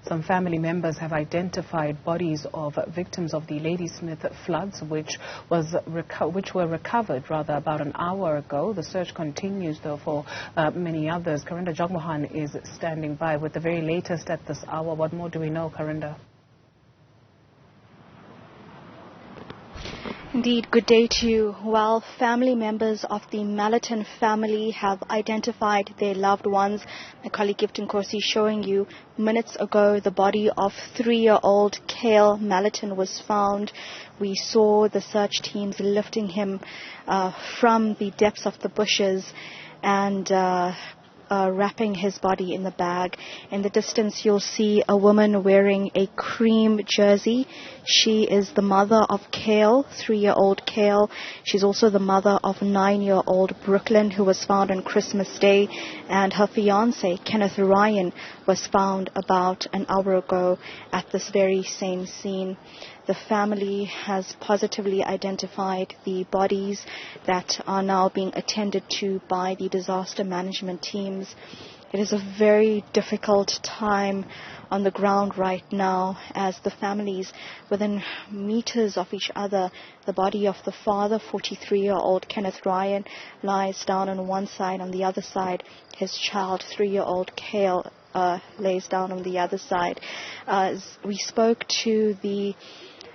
Some family members have identified bodies of victims of the Ladysmith floods, which were recovered about an hour ago. The search continues, though, for many others. Karinda, Jagmohan is standing by with the very latest at this hour. What more do we know, Karinda? Indeed, good day to you. Well, family members of the Malaton family have identified their loved ones. My colleague Gifton Corsi showing you minutes ago the body of 3-year-old Kale Malaton was found. We saw the search teams lifting him from the depths of the bushes and wrapping his body in the bag. In the distance, you'll see a woman wearing a cream jersey. She is the mother of Kale, 3-year-old Kale. She's also the mother of 9-year-old Brooklyn, who was found on Christmas Day, and her fiance, Kenneth Ryan, was found about an hour ago at this very same scene. The family has positively identified the bodies that are now being attended to by the disaster management teams. It is a very difficult time on the ground right now as the families within meters of each other. The body of the father, 43-year-old Kenneth Ryan, lies down on one side. On the other side, his child, 3-year-old Kale, lays down on the other side. We spoke to the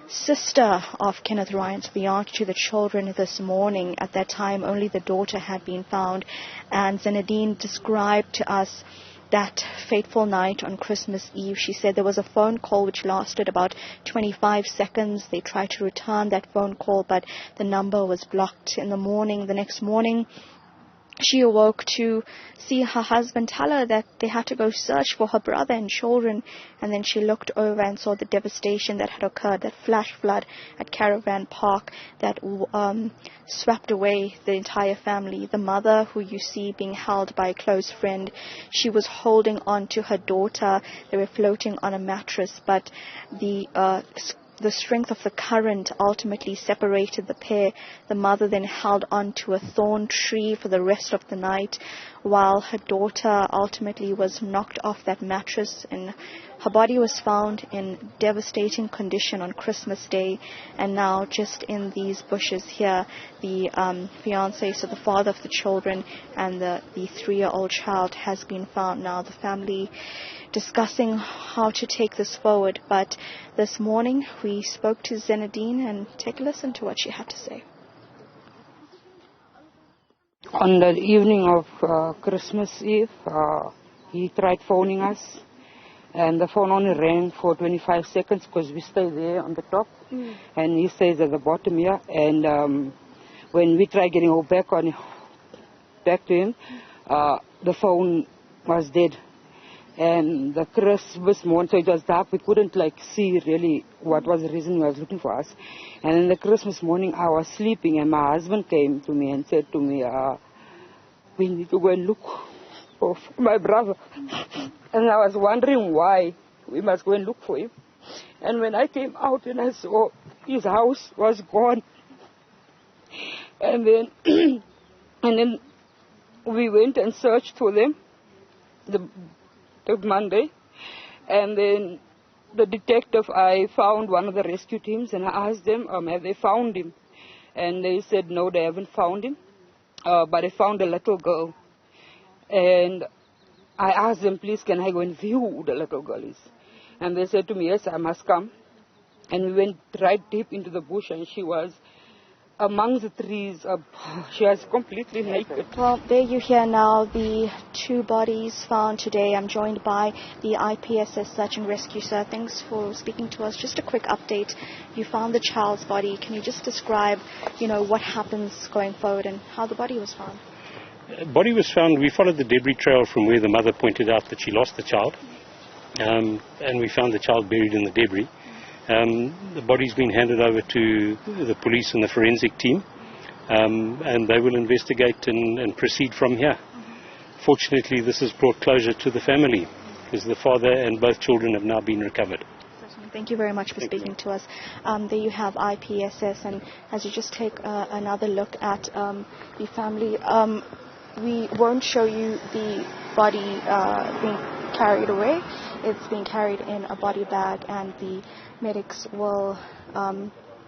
sister of Kenneth Ryan, to the aunt to the children this morning. At that time, only the daughter had been found, and Zenadine described to us that fateful night on Christmas Eve. She said there was a phone call which lasted about 25 seconds. They tried to return that phone call, but the number was blocked. In the next morning, she awoke to see her husband tell her that they had to go search for her brother and children. And then she looked over and saw the devastation that had occurred, that flash flood at Caravan Park that swept away the entire family. The mother, who you see being held by a close friend, she was holding on to her daughter. They were floating on a mattress, but the strength of the current ultimately separated the pair. The mother then held on to a thorn tree for the rest of the night, while her daughter ultimately was knocked off that mattress, and her body was found in devastating condition on Christmas Day. And now, just in these bushes here, the fiancé, so the father of the children, and the 3-year-old child has been found. Now the family discussing how to take this forward. But this morning we spoke to Zenadine, and take a listen to what she had to say. On the evening of Christmas Eve, he tried phoning us, and the phone only rang for 25 seconds because we stayed there on the top, and he stays at the bottom here. And when we tried getting back to him, the phone was dead. And the Christmas morning, so it was dark, we couldn't see really what was the reason he was looking for us. And in the Christmas morning, I was sleeping, and my husband came to me and said to me, we need to go and look for my brother. And I was wondering why we must go and look for him. And when I came out and I saw his house was gone, and then we went and searched for them the Monday, and then the detective, I found one of the rescue teams, and I asked them, have they found him? And they said no, they haven't found him, but they found a little girl. And I asked them, please, can I go and view who the little girl is? And they said to me, yes, I must come. And we went right deep into the bush, and she was among the trees. She was completely naked. Well, there you hear now the 2 bodies found today. I'm joined by the IPSS Search and Rescue. Sir, thanks for speaking to us. Just a quick update. You found the child's body. Can you just describe, what happens going forward and how the body was found? Body was found. We followed the debris trail from where the mother pointed out that she lost the child, and we found the child buried in the debris. The body's been handed over to the police and the forensic team, and they will investigate and proceed from here. Fortunately, this has brought closure to the family, because the father and both children have now been recovered. Thank you very much for speaking to us. There you have IPSS, and as you just take another look at the family, we won't show you the body being carried away. It's being carried in a body bag, and the medics will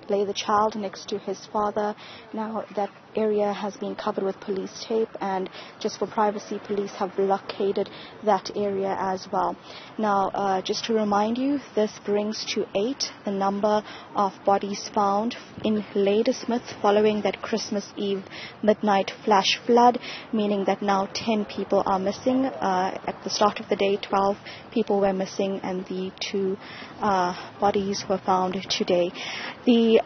lay the child next to his father. Now that area has been covered with police tape, and just for privacy, police have blockaded that area as well. Now, just to remind you, this brings to 8 the number of bodies found in Ladysmith following that Christmas Eve midnight flash flood, meaning that now 10 people are missing. At the start of the day, 12 people were missing, and the 2 bodies were found today. The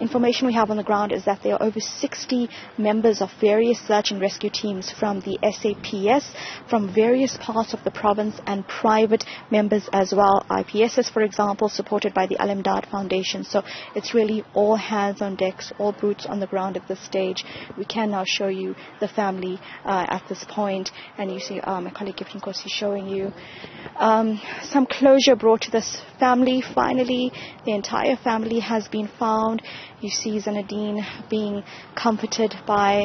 information we have on the ground is that there are over 60 members of various search and rescue teams from the SAPS, from various parts of the province, and private members as well. IPSS, for example, supported by the Al Imdad Foundation. So it's really all hands on decks, all boots on the ground at this stage. We can now show you the family at this point, and you see my colleague Gifton Kosi showing you some closure brought to this family. Finally, the entire family has been found. You see Zanadine being comforted by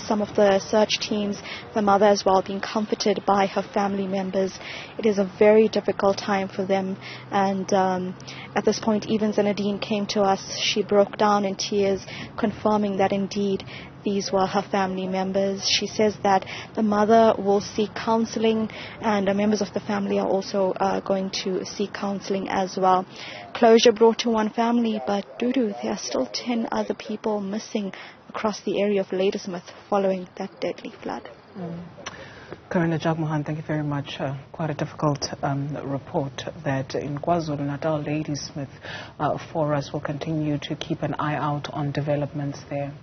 some of the search teams, the mother as well being comforted by her family members. It is a very difficult time for them, and at this point even Zanadine came to us. She broke down in tears, confirming that indeed these were her family members. She says that the mother will seek counseling, and members of the family are also going to seek counseling as well. Closure brought to one family, but there are still 10 other people missing across the area of Ladysmith following that deadly flood. Karinda, Jagmohan, thank you very much. Quite a difficult report that in KwaZulu-Natal, Ladysmith, for us, will continue to keep an eye out on developments there.